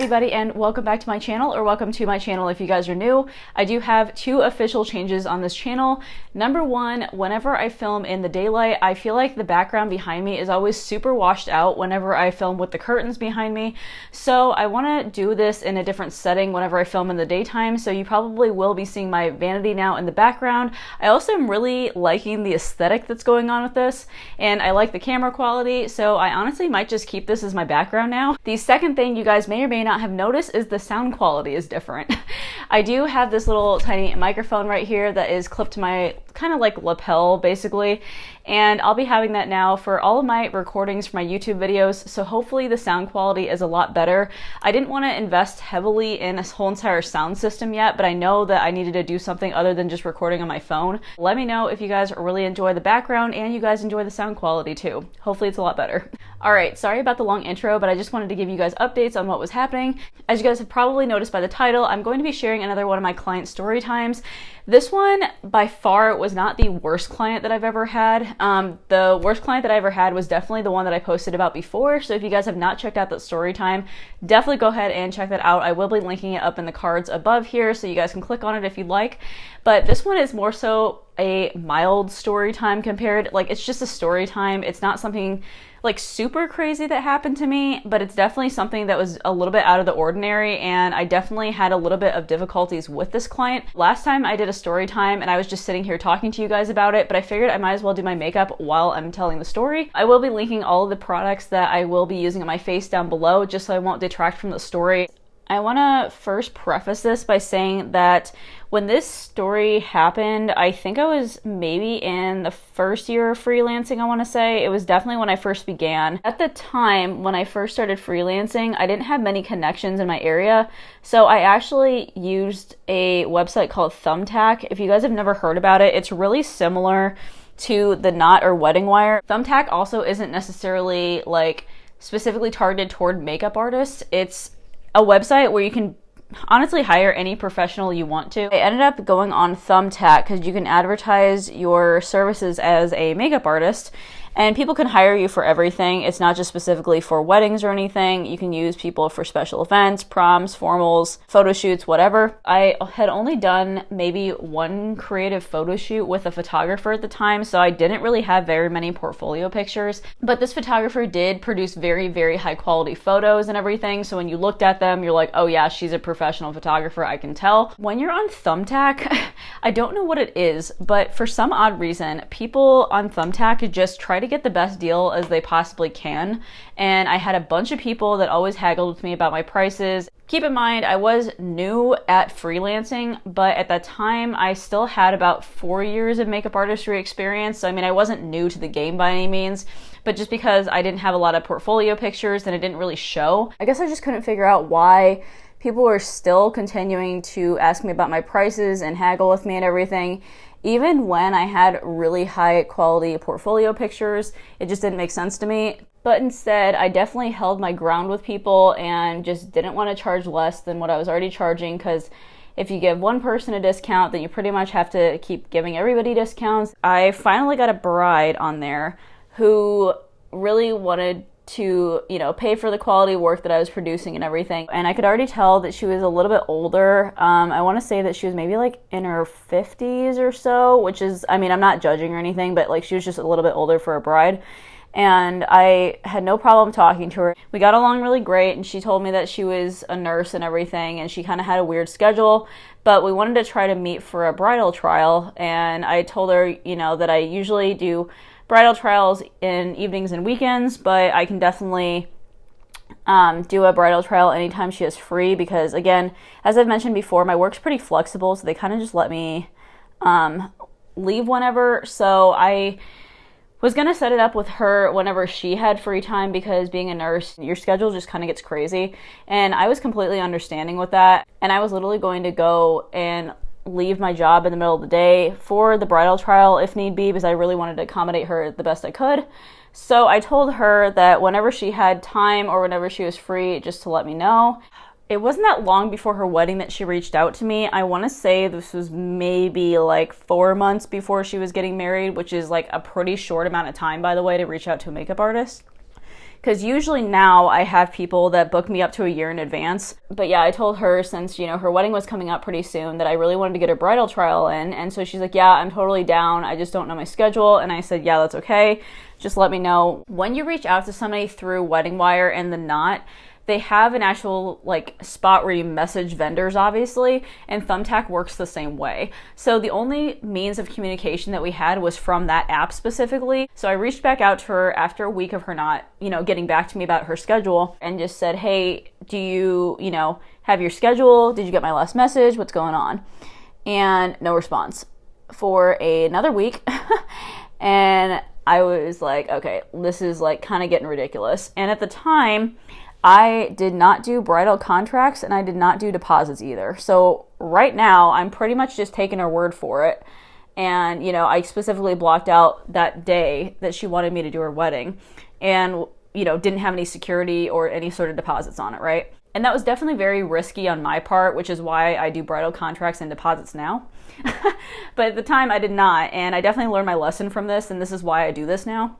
everybody, and welcome back to my channel, or welcome to my channel if you guys are new. I do have two official changes on this channel. Number one, whenever I film in the daylight, I feel like the background behind me is always super washed out whenever I film with the curtains behind me. So I want to do this in a different setting whenever I film in the daytime, so you probably will be seeing my vanity now in the background. I also am really liking the aesthetic that's going on with this, and I like the camera quality, so I honestly might just keep this as my background now. The second thing you guys may or may not have noticed is the sound quality is different. I do have this little tiny microphone right here that is clipped to my kind of like lapel basically, and I'll be having that now for all of my recordings for my YouTube videos, so hopefully the sound quality is a lot better. I didn't want to invest heavily in a whole entire sound system yet, but I know that I needed to do something other than just recording on my phone. Let me know if you guys really enjoy the background and you guys enjoy the sound quality too. Hopefully it's a lot better. Alright, sorry about the long intro, but I just wanted to give you guys updates on what was happening. As you guys have probably noticed by the title, I'm going to be sharing another one of my client story times. This one, by far, was not the worst client that I've ever had. The worst client that I ever had was definitely the one that I posted about before, so if you guys have not checked out that story time, definitely go ahead and check that out. I will be linking it up in the cards above here, so you guys can click on it if you'd like. But this one is more so a mild story time compared, like, it's just a story time. It's not something like super crazy that happened to me, but it's definitely something that was a little bit out of the ordinary, and I definitely had a little bit of difficulties with this client. Last time I did a story time and I was just sitting here talking to you guys about it, but I figured I might as well do my makeup while I'm telling the story. I will be linking all of the products that I will be using on my face down below, just so I won't detract from the story. I want to first preface this by saying that when this story happened, I think I was maybe in the first year of freelancing, I want to say. It was definitely when I first began. At the time, when I first started freelancing, I didn't have many connections in my area, so I actually used a website called Thumbtack. If you guys have never heard about it, it's really similar to the Knot or Wedding Wire. Thumbtack also isn't necessarily like specifically targeted toward makeup artists. It's a website where you can honestly hire any professional you want to. I ended up going on Thumbtack because you can advertise your services as a makeup artist, and people can hire you for everything. It's not just specifically for weddings or anything. You can use people for special events, proms, formals, photo shoots, whatever. I had only done maybe one creative photo shoot with a photographer at the time, so I didn't really have very many portfolio pictures. But this photographer did produce very, very high quality photos and everything, so when you looked at them, you're like, oh yeah, she's a professional photographer, I can tell. When you're on Thumbtack, I don't know what it is, but for some odd reason, people on Thumbtack just try to get the best deal as they possibly can, and I had a bunch of people that always haggled with me about my prices. Keep in mind, I was new at freelancing, but at that time I still had about 4 years of makeup artistry experience, so I mean, I wasn't new to the game by any means, but just because I didn't have a lot of portfolio pictures and it didn't really show, I guess I just couldn't figure out why people were still continuing to ask me about my prices and haggle with me and everything. Even when I had really high quality portfolio pictures, it just didn't make sense to me. But instead, I definitely held my ground with people and just didn't want to charge less than what I was already charging, because if you give one person a discount, then you pretty much have to keep giving everybody discounts. I finally got a bride on there who really wanted to, you know, pay for the quality work that I was producing and everything. And I could already tell that she was a little bit older. I want to say that she was maybe like in her 50s or so, which is, I mean, I'm not judging or anything, but like she was just a little bit older for a bride. And I had no problem talking to her. We got along really great, and she told me that she was a nurse and everything, and she kind of had a weird schedule, but we wanted to try to meet for a bridal trial. And I told her, you know, that I usually do bridal trials in evenings and weekends, but I can definitely do a bridal trial anytime she is free, because again, as I've mentioned before, my work's pretty flexible, so they kind of just let me leave whenever. So I was gonna set it up with her whenever she had free time, because being a nurse, your schedule just kind of gets crazy, and I was completely understanding with that. And I was literally going to go and leave my job in the middle of the day for the bridal trial if need be, because I really wanted to accommodate her the best I could. So I told her that whenever she had time or whenever she was free, just to let me know. It wasn't that long before her wedding that she reached out to me. I want to say this was maybe like 4 months before she was getting married, which is like a pretty short amount of time, by the way, to reach out to a makeup artist. because usually now I have people that book me up to a year in advance. But yeah, I told her, since, you know, her wedding was coming up pretty soon, that I really wanted to get her bridal trial in. And so she's like, yeah, I'm totally down. I just don't know my schedule. And I said, yeah, that's okay. Just let me know. When you reach out to somebody through Wedding Wire and The Knot, they have an actual like spot where you message vendors, obviously, and Thumbtack works the same way. So the only means of communication that we had was from that app specifically. So I reached back out to her after a week of her not, you know, getting back to me about her schedule, and just said, hey, do you, you know, have your schedule? Did you get my last message? What's going on? And no response for another week. And I was like, okay, this is like kind of getting ridiculous. And at the time, I did not do bridal contracts and I did not do deposits either. So right now I'm pretty much just taking her word for it. And, you know, I specifically blocked out that day that she wanted me to do her wedding and, you know, didn't have any security or any sort of deposits on it, right? And that was definitely very risky on my part, which is why I do bridal contracts and deposits now. But at the time I did not. And I definitely learned my lesson from this, and this is why I do this now.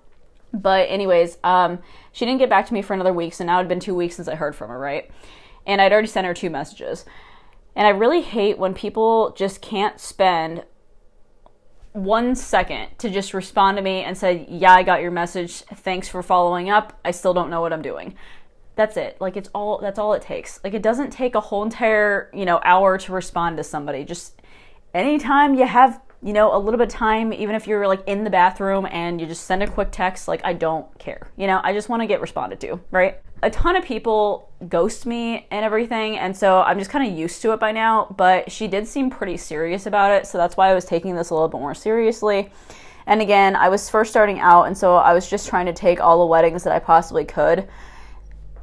But anyways, she didn't get back to me for another week, so now it had been 2 weeks since I heard from her, right? And I'd already sent her 2 messages. And I really hate when people just can't spend 1 second to just respond to me and say, yeah, I got your message. Thanks for following up. I still don't know what I'm doing. That's it. Like, that's all it takes. Like, it doesn't take a whole entire, you know, hour to respond to somebody. Just anytime you have, you know, a little bit of time, even if you're like in the bathroom and you just send a quick text, like, I don't care. You know, I just want to get responded to, right? A ton of people ghost me and everything, and so I'm just kind of used to it by now, but she did seem pretty serious about it, so that's why I was taking this a little bit more seriously. And again, I was first starting out, and so I was just trying to take all the weddings that I possibly could.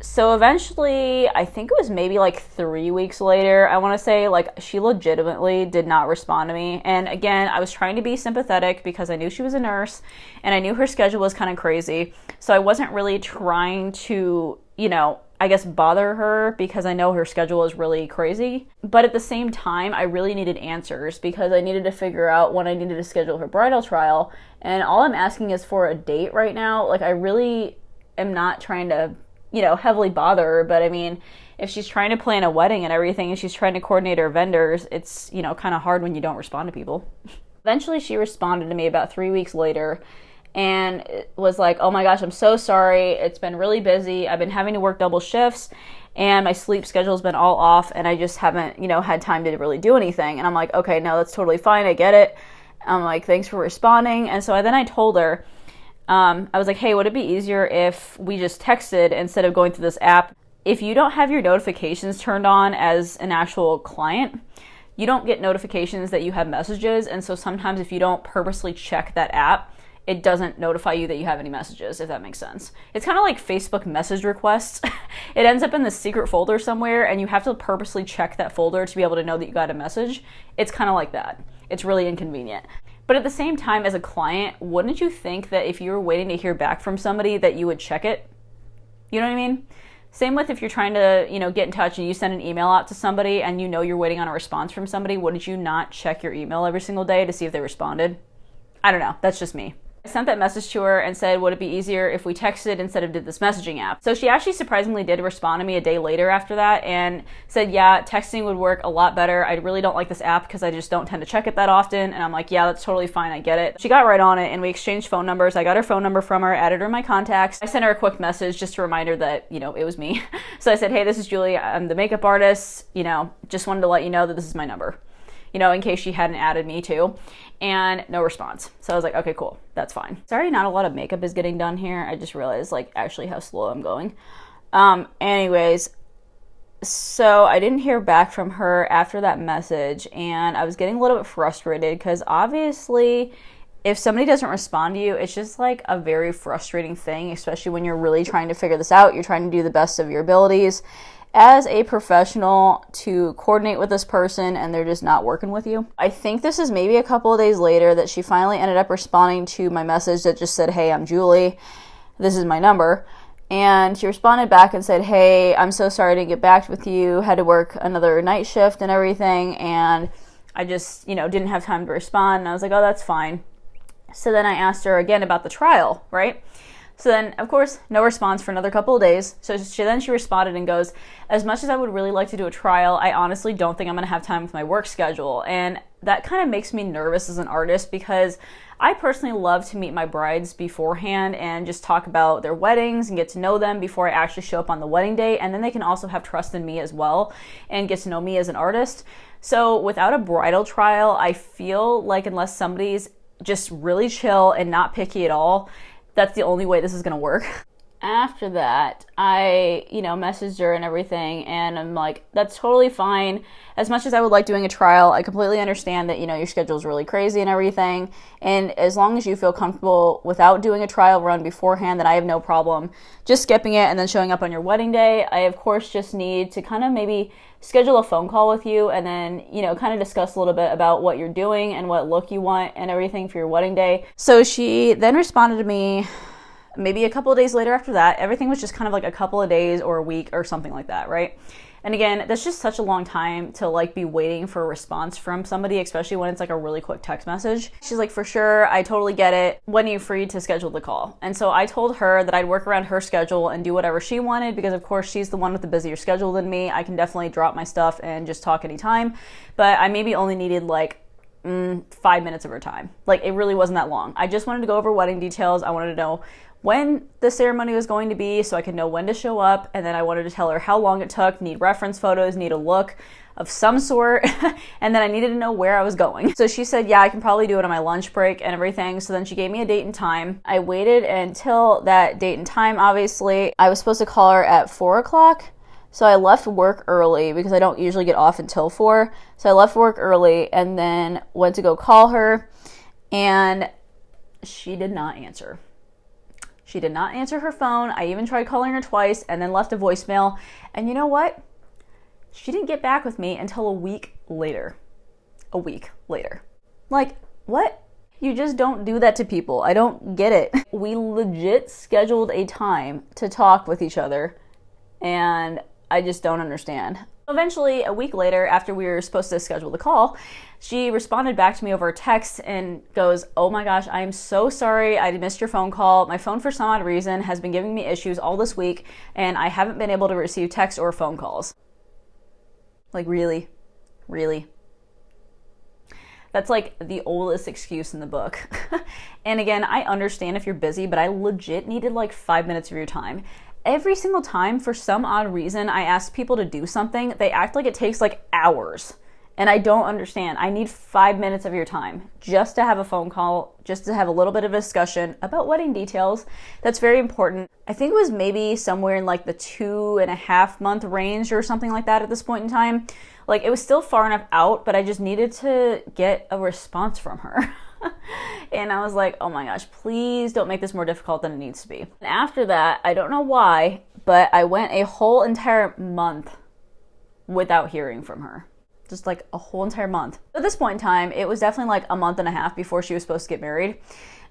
So eventually, I think it was maybe like 3 weeks later, I want to say, like, she legitimately did not respond to me. And again, I was trying to be sympathetic because I knew she was a nurse and I knew her schedule was kind of crazy. So I wasn't really trying to, you know, I guess bother her because I know her schedule is really crazy. But at the same time, I really needed answers because I needed to figure out when I needed to schedule her bridal trial. And all I'm asking is for a date right now. Like, I really am not trying to, you know, heavily bother her, but I mean, if she's trying to plan a wedding and everything and she's trying to coordinate her vendors, it's, you know, kind of hard when you don't respond to people. Eventually she responded to me about 3 weeks later and was like, oh my gosh, I'm so sorry. It's been really busy. I've been having to work double shifts and my sleep schedule's been all off and I just haven't, you know, had time to really do anything. And I'm like, okay, no, that's totally fine. I get it. I'm like, thanks for responding. And so I told her, I was like, hey, would it be easier if we just texted instead of going through this app? If you don't have your notifications turned on as an actual client, you don't get notifications that you have messages. And so sometimes if you don't purposely check that app, it doesn't notify you that you have any messages, if that makes sense. It's kind of like Facebook message requests. It ends up in the secret folder somewhere and you have to purposely check that folder to be able to know that you got a message. It's kind of like that. It's really inconvenient. But at the same time, as a client, wouldn't you think that if you were waiting to hear back from somebody that you would check it? You know what I mean? Same with if you're trying to, you know, get in touch and you send an email out to somebody and you know you're waiting on a response from somebody, wouldn't you not check your email every single day to see if they responded? I don't know. That's just me. I sent that message to her and said, would it be easier if we texted instead of did this messaging app? So she actually surprisingly did respond to me a day later after that and said, yeah, texting would work a lot better. I really don't like this app because I just don't tend to check it that often. And I'm like, yeah, that's totally fine. I get it. She got right on it and we exchanged phone numbers. I got her phone number from her, added her in my contacts. I sent her a quick message just to remind her that, you know, it was me. So I said, hey, this is Julie. I'm the makeup artist. You know, just wanted to let you know that this is my number, you know, in case she hadn't added me too. And no response. So I was like, okay, cool, that's fine. Sorry, not a lot of makeup is getting done here. I just realized like actually how slow I'm going. Anyways, so I didn't hear back from her after that message and I was getting a little bit frustrated because obviously if somebody doesn't respond to you, it's just like a very frustrating thing, especially when you're really trying to figure this out. You're trying to do the best of your abilities as a professional to coordinate with this person and they're just not working with you. I think this is maybe a couple of days later that she finally ended up responding to my message that just said, hey, I'm Julie. This is my number. And she responded back and said, hey, I'm so sorry to get back with you. Had to work another night shift and everything. And I just, you know, didn't have time to respond. And I was like, oh, that's fine. So then I asked her again about the trial, right? So then, of course, no response for another couple of days. So she responded and goes, as much as I would really like to do a trial, I honestly don't think I'm going to have time with my work schedule. And that kind of makes me nervous as an artist because I personally love to meet my brides beforehand and just talk about their weddings and get to know them before I actually show up on the wedding day. And then they can also have trust in me as well and get to know me as an artist. So without a bridal trial, I feel like unless somebody's just really chill and not picky at all, that's the only way this is going to work. After that, I, messaged her and everything, and I'm like, that's totally fine. As much as I would like doing a trial, I completely understand that, your schedule is really crazy and everything. And as long as you feel comfortable without doing a trial run beforehand, then I have no problem just skipping it and then showing up on your wedding day. I, of course, just need to kind of maybe schedule a phone call with you and then, kind of discuss a little bit about what you're doing and what look you want and everything for your wedding day. So she then responded to me maybe a couple of days later after that. Everything was just kind of like a couple of days or a week or something like that, right? And again, that's just such a long time to like be waiting for a response from somebody, especially when it's like a really quick text message. She's like, for sure, I totally get it. When are you free to schedule the call? And so I told her that I'd work around her schedule and do whatever she wanted because of course she's the one with the busier schedule than me. I can definitely drop my stuff and just talk anytime. But I maybe only needed like 5 minutes of her time. Like it really wasn't that long. I just wanted to go over wedding details. I wanted to know when the ceremony was going to be so I could know when to show up, and then I wanted to tell her how long it took, need reference photos, need a look of some sort, and then I needed to know where I was going. So she said, yeah, I can probably do it on my lunch break and everything. So then she gave me a date and time. I waited until that date and time, obviously. I was supposed to call her at 4 o'clock. So I left work early because I don't usually get off until 4. So I left work early and then went to go call her, and she did not answer. She did not answer her phone. I even tried calling her twice and then left a voicemail. And you know what? She didn't get back with me until a week later. A week later. Like, what? You just don't do that to people. I don't get it. We legit scheduled a time to talk with each other, and I just don't understand. Eventually, a week later, after we were supposed to schedule the call, she responded back to me over a text and goes, oh my gosh, I am so sorry I missed your phone call. My phone, for some odd reason, has been giving me issues all this week, and I haven't been able to receive text or phone calls. Like, really? Really? That's like the oldest excuse in the book. And again, I understand if you're busy, but I legit needed like 5 minutes of your time. Every single time, for some odd reason, I ask people to do something, they act like it takes like hours. And I don't understand. I need 5 minutes of your time just to have a phone call, just to have a little bit of a discussion about wedding details. That's very important. I think it was maybe somewhere in like the 2.5 month range or something like that at this point in time. Like it was still far enough out, but I just needed to get a response from her. And I was like, oh my gosh, please don't make this more difficult than it needs to be. And after that, I don't know why, but I went a whole entire month without hearing from her. Just like a whole entire month. At this point in time, it was definitely like a month and a half before she was supposed to get married.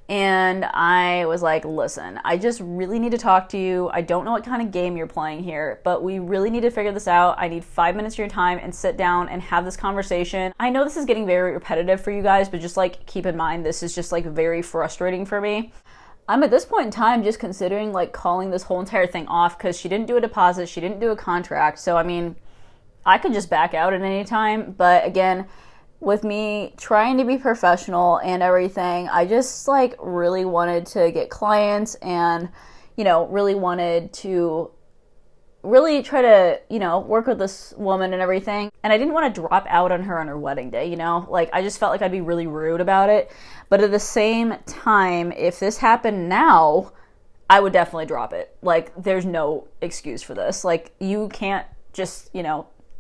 And I was like, listen, I just really need to talk to you. I don't know what kind of game you're playing here, but we really need to figure this out. I need 5 minutes of your time and sit down and have this conversation. I know this is getting very repetitive for you guys, but just like keep in mind, this is just like very frustrating for me. I'm at this point in time just considering like calling this whole entire thing off because she didn't do a deposit. She didn't do a contract. So, I mean, I could just back out at any time. But again, with me trying to be professional and everything, I just like really wanted to get clients and, really wanted to really try to, work with this woman and everything. And I didn't want to drop out on her wedding day, like I just felt like I'd be really rude about it. But at the same time, if this happened now, I would definitely drop it. Like there's no excuse for this. Like you can't just,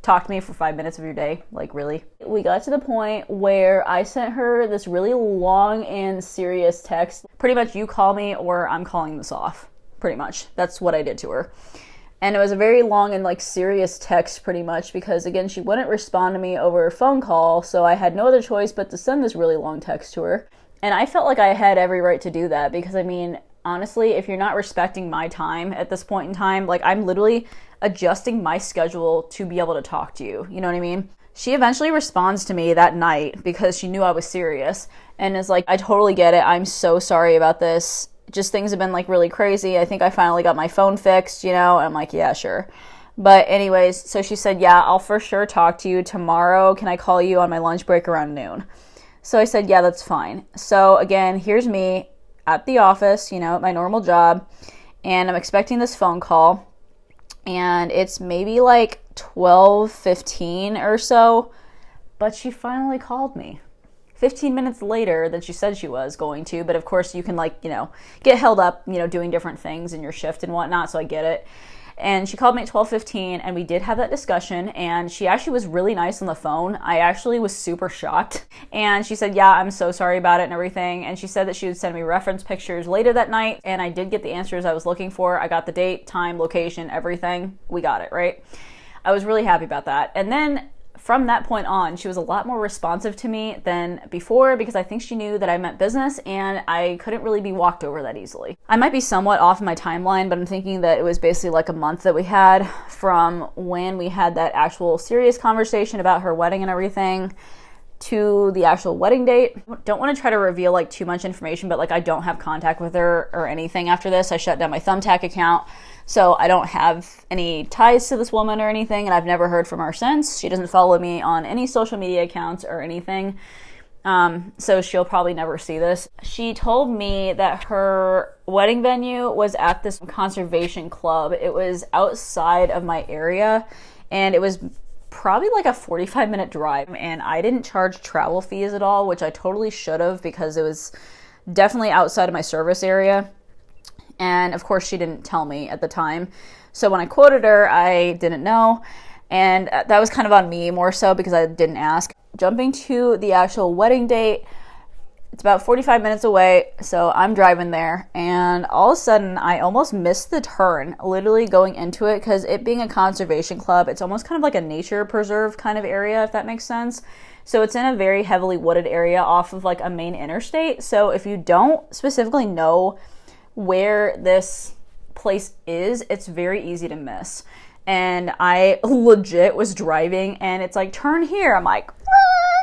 talk to me for 5 minutes of your day. Like, really? We got to the point where I sent her this really long and serious text. Pretty much, you call me or I'm calling this off. Pretty much. That's what I did to her. And it was a very long and like serious text pretty much because again, she wouldn't respond to me over a phone call. So I had no other choice but to send this really long text to her. And I felt like I had every right to do that because I mean, honestly, if you're not respecting my time at this point in time, like I'm literally adjusting my schedule to be able to talk to you. You know what I mean? She eventually responds to me that night because she knew I was serious and is like, I totally get it. I'm so sorry about this. just things have been like really crazy. I think I finally got my phone fixed, you know, and I'm like, yeah, sure. But anyways, so she said, yeah, I'll for sure talk to you tomorrow. Can I call you on my lunch break around noon? So I said, yeah, that's fine. So again, here's me at the office, you know, at my normal job, and I'm expecting this phone call, and it's maybe like 12:15 or so, but she finally called me 15 minutes later than she said she was going to. But of course you can, like, you know, get held up, you know, doing different things in your shift and whatnot, so I get it. And she called me at 12:15, and we did have that discussion, and she actually was really nice on the phone. I actually was super shocked. And she said, yeah, I'm so sorry about it and everything. And she said that she would send me reference pictures later that night, and I did get the answers I was looking for. I got the date, time, location, everything. We got it, right? I was really happy about that. And then from that point on, she was a lot more responsive to me than before, because I think she knew that I meant business and I couldn't really be walked over that easily. I might be somewhat off in my timeline, but I'm thinking that it was basically like a month that we had from when we had that actual serious conversation about her wedding and everything to the actual wedding date. Don't want to try to reveal like too much information, but like I don't have contact with her or anything after this. I shut down my Thumbtack account. So I don't have any ties to this woman or anything, and I've never heard from her since. She doesn't follow me on any social media accounts or anything, so she'll probably never see this. She told me that her wedding venue was at this conservation club. It was outside of my area, and it was probably like a 45-minute drive, and I didn't charge travel fees at all, which I totally should have, because it was definitely outside of my service area. And of course she didn't tell me at the time. So when I quoted her, I didn't know. And that was kind of on me more so, because I didn't ask. Jumping to the actual wedding date, it's about 45 minutes away. So I'm driving there, and all of a sudden I almost missed the turn, literally going into it, because it being a conservation club, it's almost kind of like a nature preserve kind of area, if that makes sense. So it's in a very heavily wooded area off of like a main interstate. So if you don't specifically know where this place is, it's very easy to miss. And I legit was driving, and it's like, turn here. I'm like,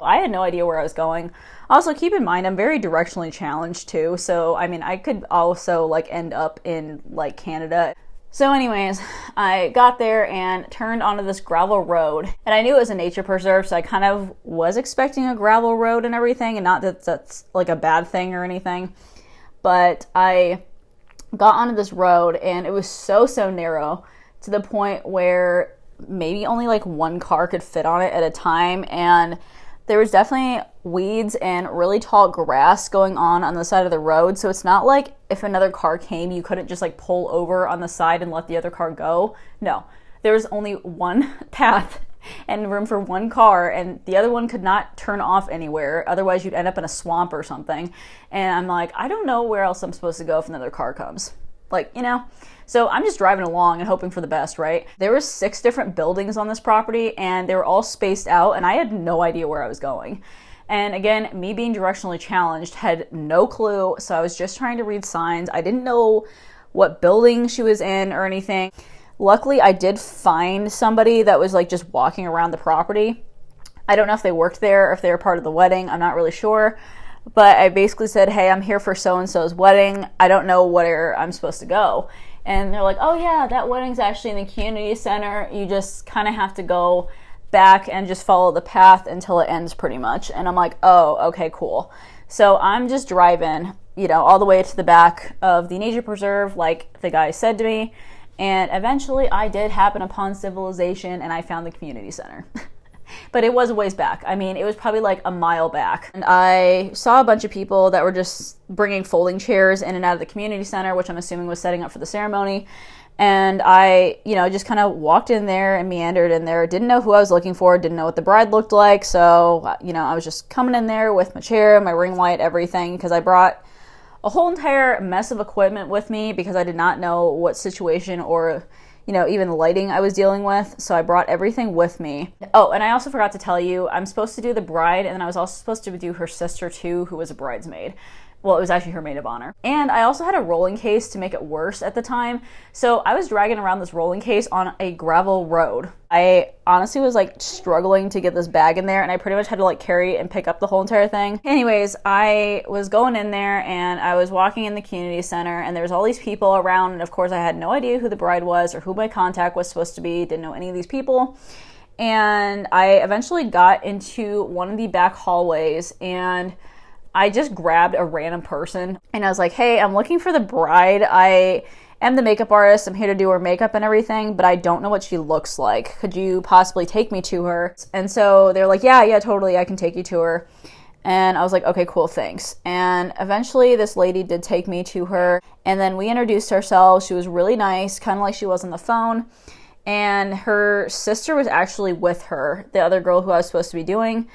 I had no idea where I was going. Also, keep in mind, I'm very directionally challenged too. So, I mean, I could also like end up in like Canada. So anyways, I got there and turned onto this gravel road, and I knew it was a nature preserve, so I kind of was expecting a gravel road and everything, and not that that's like a bad thing or anything. But I got onto this road, and it was so narrow, to the point where maybe only like one car could fit on it at a time. And there was definitely weeds and really tall grass going on the side of the road. So it's not like if another car came, you couldn't just like pull over on the side and let the other car go. No, there was only one path and room for one car, and the other one could not turn off anywhere. Otherwise you'd end up in a swamp or something. And I'm like, I don't know where else I'm supposed to go if another car comes. Like, you know, so I'm just driving along and hoping for the best, right? There were 6 different buildings on this property, and they were all spaced out, and I had no idea where I was going. And again, me being directionally challenged, had no clue. So I was just trying to read signs. I didn't know what building she was in or anything. Luckily, I did find somebody that was like just walking around the property. I don't know if they worked there or if they were part of the wedding. I'm not really sure. But I basically said, hey, I'm here for so-and-so's wedding. I don't know where I'm supposed to go. And they're like, oh yeah, that wedding's actually in the community center. You just kind of have to go back and just follow the path until it ends, pretty much. And I'm like, oh, okay, cool. So I'm just driving, you know, all the way to the back of the nature preserve, like the guy said to me. And eventually I did happen upon civilization, and I found the community center. But it was a ways back. I mean, it was probably like a mile back. And I saw a bunch of people that were just bringing folding chairs in and out of the community center, which I'm assuming was setting up for the ceremony. And I, you know, just kind of walked in there and meandered in there. Didn't know who I was looking for, didn't know what the bride looked like. So, you know, I was just coming in there with my chair, my ring light, everything, because I brought a whole entire mess of equipment with me, because I did not know what situation or, you know, even the lighting I was dealing with. So I brought everything with me. Oh, and I also forgot to tell you, I'm supposed to do the bride, and then I was also supposed to do her sister too, who was a bridesmaid. Well, it was actually her maid of honor. And I also had a rolling case to make it worse at the time. So I was dragging around this rolling case on a gravel road. I honestly was like struggling to get this bag in there, and I pretty much had to like carry and pick up the whole entire thing. Anyways, I was going in there and I was walking in the community center, and there was all these people around, and of course I had no idea who the bride was or who my contact was supposed to be, didn't know any of these people. And I eventually got into one of the back hallways, and I just grabbed a random person and I was like, hey, I'm looking for the bride. I am the makeup artist. I'm here to do her makeup and everything, but I don't know what she looks like. Could you possibly take me to her? And so they're like, yeah, totally. I can take you to her. And I was like, okay, cool, thanks. And eventually this lady did take me to her, and then we introduced ourselves. She was really nice, kind of like she was on the phone. And her sister was actually with her, the other girl who I was supposed to be doing.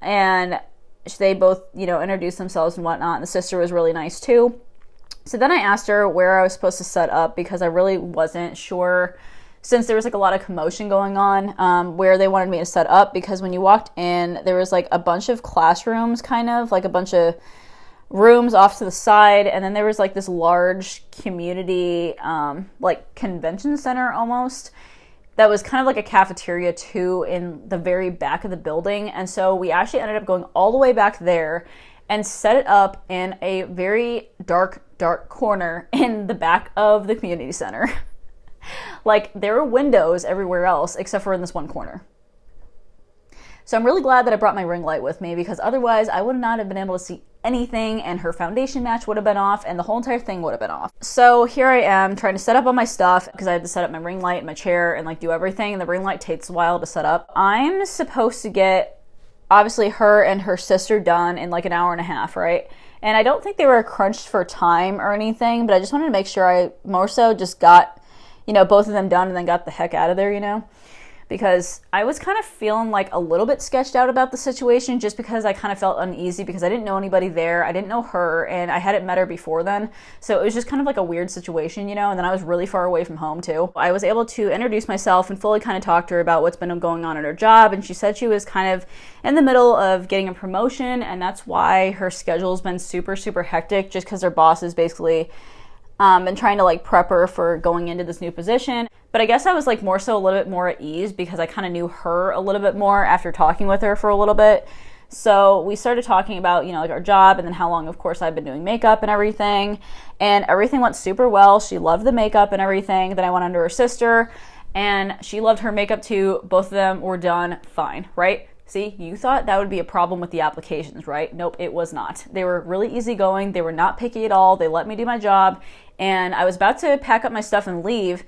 And they both, introduced themselves and whatnot. And the sister was really nice too. So then I asked her where I was supposed to set up, because I really wasn't sure, since there was like a lot of commotion going on, where they wanted me to set up. Because when you walked in, there was like a bunch of classrooms, kind of like a bunch of rooms off to the side. And then there was like this large community, like convention center almost, that was kind of like a cafeteria too in the very back of the building. And so we actually ended up going all the way back there and set it up in a very dark corner in the back of the community center. Like, there were windows everywhere else except for in this one corner. So I'm really glad that I brought my ring light with me, because otherwise I would not have been able to see anything, and her foundation match would have been off, and the whole entire thing would have been off. So here I am trying to set up all my stuff, because I had to set up my ring light and my chair and like do everything, and the ring light takes a while to set up. I'm supposed to get, obviously, her and her sister done in like an hour and a half, right? And I don't think they were crunched for time or anything, but I just wanted to make sure I more so just got, both of them done and then got the heck out of there, because I was kind of feeling like a little bit sketched out about the situation, just because I kind of felt uneasy because I didn't know anybody there. I didn't know her, and I hadn't met her before then. So it was just kind of like a weird situation, and then I was really far away from home too. I was able to introduce myself and fully kind of talk to her about what's been going on at her job, and she said she was kind of in the middle of getting a promotion, and that's why her schedule's been super, super hectic, just because her boss is basically and trying to like prep her for going into this new position. But I guess I was like more so a little bit more at ease, because I kind of knew her a little bit more after talking with her for a little bit. So we started talking about, like our job, and then how long, of course, I've been doing makeup and everything. And everything went super well. She loved the makeup and everything. Then I went under her sister, and she loved her makeup too. Both of them were done fine, right? See, you thought that would be a problem with the applications, right? Nope, it was not. They were really easygoing. They were not picky at all. They let me do my job. And I was about to pack up my stuff and leave.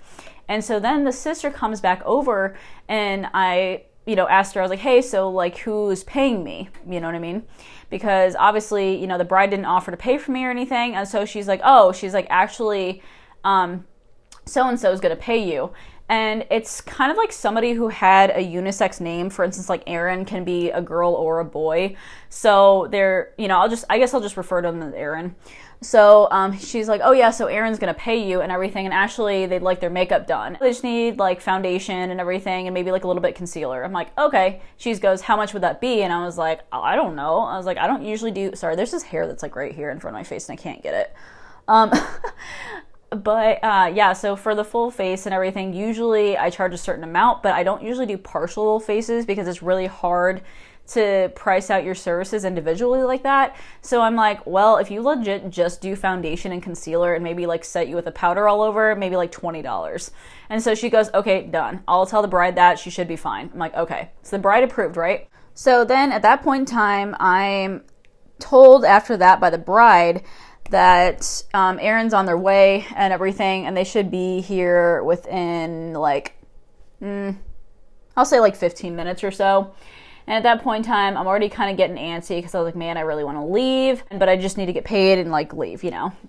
And so then the sister comes back over, and I, asked her, I was like, hey, so like, who's paying me? You know what I mean? Because obviously, the bride didn't offer to pay for me or anything. And so she's like, actually, so-and-so is going to pay you. And it's kind of like somebody who had a unisex name. For instance, like Aaron can be a girl or a boy. So they're, I guess I'll just refer to them as Aaron. So she's like, oh yeah, so Aaron's gonna pay you and everything, and actually they'd like their makeup done. They just need like foundation and everything, and maybe like a little bit concealer. I'm like, okay. She goes, how much would that be? And I was like, oh, I don't know. I was like, I don't usually do, sorry, there's this hair that's like right here in front of my face and I can't get it. But yeah, so for the full face and everything, usually I charge a certain amount, but I don't usually do partial faces because it's really hard to price out your services individually like that. So I'm like, well, if you legit just do foundation and concealer and maybe like set you with a powder all over, maybe like $20. And so she goes, okay, done. I'll tell the bride that. She should be fine. I'm like, okay. So the bride approved, right? So then at that point in time, I'm told after that by the bride that Aaron's on their way and everything, and they should be here within like, I'll say like 15 minutes or so. And at that point in time, I'm already kind of getting antsy because I was like, man, I really want to leave, but I just need to get paid and like leave,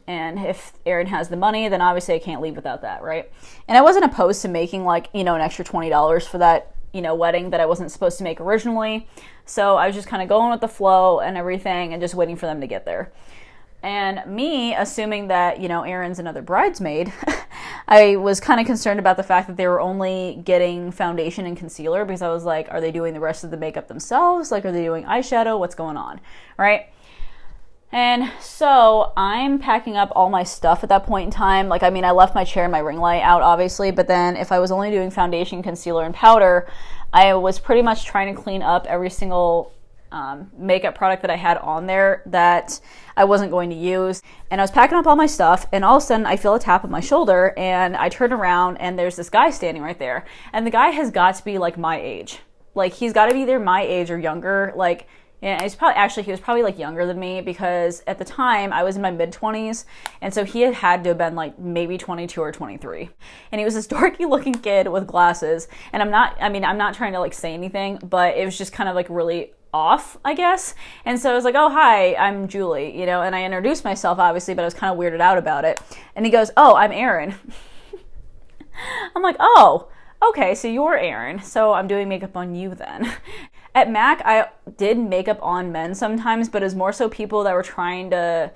And if Aaron has the money, then obviously I can't leave without that, right? And I wasn't opposed to making like, an extra $20 for that, wedding that I wasn't supposed to make originally. So I was just kind of going with the flow and everything and just waiting for them to get there. And me assuming that, Aaron's another bridesmaid, I was kind of concerned about the fact that they were only getting foundation and concealer, because I was like, are they doing the rest of the makeup themselves? Like, are they doing eyeshadow? What's going on? Right? And so I'm packing up all my stuff at that point in time. Like, I mean, I left my chair and my ring light out, obviously, but then if I was only doing foundation, concealer, and powder, I was pretty much trying to clean up every single makeup product that I had on there that I wasn't going to use. And I was packing up all my stuff, and all of a sudden I feel a tap on my shoulder, and I turn around and there's this guy standing right there. And the guy has got to be like my age. Like, he's got to be either my age or younger. Like, yeah, he was probably like younger than me, because at the time I was in my mid-20s, and so he had to have been like maybe 22 or 23. And he was this dorky looking kid with glasses, and I'm not trying to like say anything, but it was just kind of like really off, I guess. And so I was like, oh, hi, I'm Julie, you know, and I introduced myself, obviously, but I was kind of weirded out about it. And he goes, oh, I'm Aaron. I'm like, oh, okay, so you're Aaron, so I'm doing makeup on you then. At MAC, I did makeup on men sometimes, but it was more so people that were trying to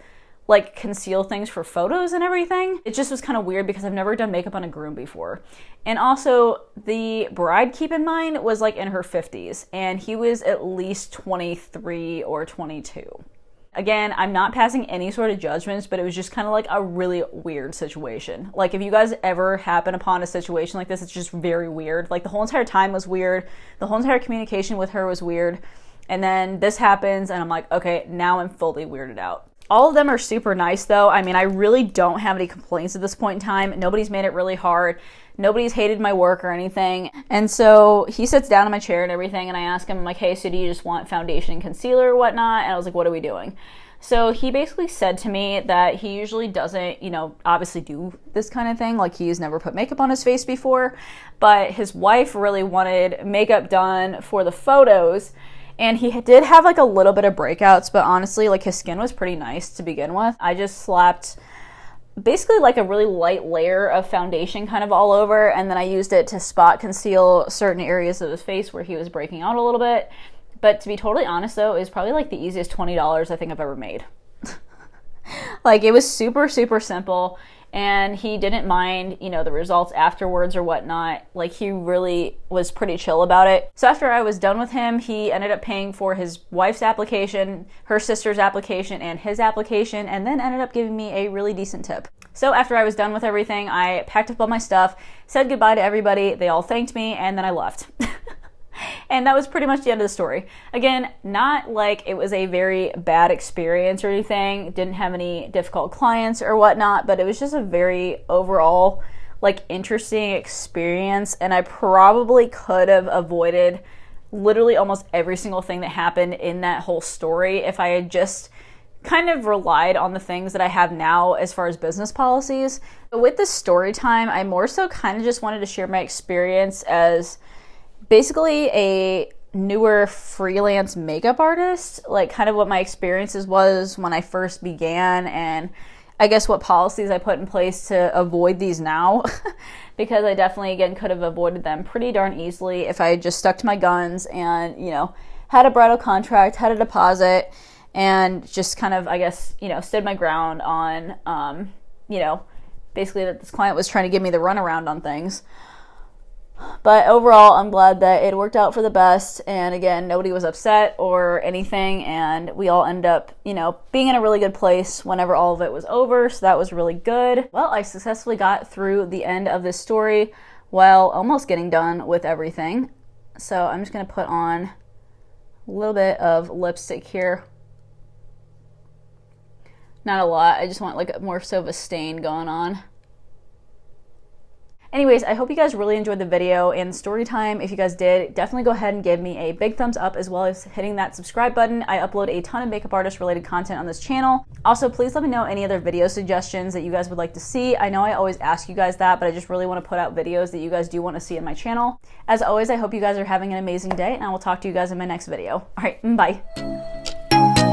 like conceal things for photos and everything. It just was kind of weird because I've never done makeup on a groom before. And also, the bride, keep in mind, was like in her 50s, and he was at least 23 or 22. Again, I'm not passing any sort of judgments, but it was just kind of like a really weird situation. Like, if you guys ever happen upon a situation like this, it's just very weird. Like, the whole entire time was weird. The whole entire communication with her was weird. And then this happens, and I'm like, okay, now I'm fully weirded out. All of them are super nice, though. I mean, I really don't have any complaints at this point in time. Nobody's made it really hard. Nobody's hated my work or anything. And so he sits down in my chair and everything, and I ask him, I'm like, hey, so do you just want foundation and concealer or whatnot? And I was like, what are we doing? So he basically said to me that he usually doesn't, you know, obviously do this kind of thing. Like, he's never put makeup on his face before, but his wife really wanted makeup done for the photos. And he did have like a little bit of breakouts, but honestly, like, his skin was pretty nice to begin with. I just slapped basically like a really light layer of foundation kind of all over, and then I used it to spot conceal certain areas of his face where he was breaking out a little bit. But to be totally honest, though, it was probably like the easiest $20 I think I've ever made. Like, it was super, super simple, and he didn't mind, you know, the results afterwards or whatnot. Like, he really was pretty chill about it. So after I was done with him, he ended up paying for his wife's application, her sister's application, and his application, and then ended up giving me a really decent tip. So after I was done with everything, I packed up all my stuff, said goodbye to everybody, they all thanked me, and then I left. And that was pretty much the end of the story. Again, not like it was a very bad experience or anything. Didn't have any difficult clients or whatnot, but it was just a very overall, like, interesting experience. And I probably could have avoided literally almost every single thing that happened in that whole story if I had just kind of relied on the things that I have now as far as business policies. But with this story time, I more so kind of just wanted to share my experience as basically a newer freelance makeup artist, like kind of what my experiences was when I first began, and I guess what policies I put in place to avoid these now, because I definitely, again, could have avoided them pretty darn easily if I had just stuck to my guns and, you know, had a bridal contract, had a deposit, and just kind of, I guess, you know, stood my ground on, you know, basically that this client was trying to give me the runaround on things. But overall, I'm glad that it worked out for the best, and again, nobody was upset or anything, and we all ended up, you know, being in a really good place whenever all of it was over, so that was really good. Well, I successfully got through the end of this story while almost getting done with everything. So I'm just going to put on a little bit of lipstick here. Not a lot, I just want like more so of a stain going on. Anyways, I hope you guys really enjoyed the video and story time. If you guys did, definitely go ahead and give me a big thumbs up, as well as hitting that subscribe button. I upload a ton of makeup artist related content on this channel. Also, please let me know any other video suggestions that you guys would like to see. I know I always ask you guys that, but I just really want to put out videos that you guys do want to see on my channel. As always, I hope you guys are having an amazing day, and I will talk to you guys in my next video. All right, bye.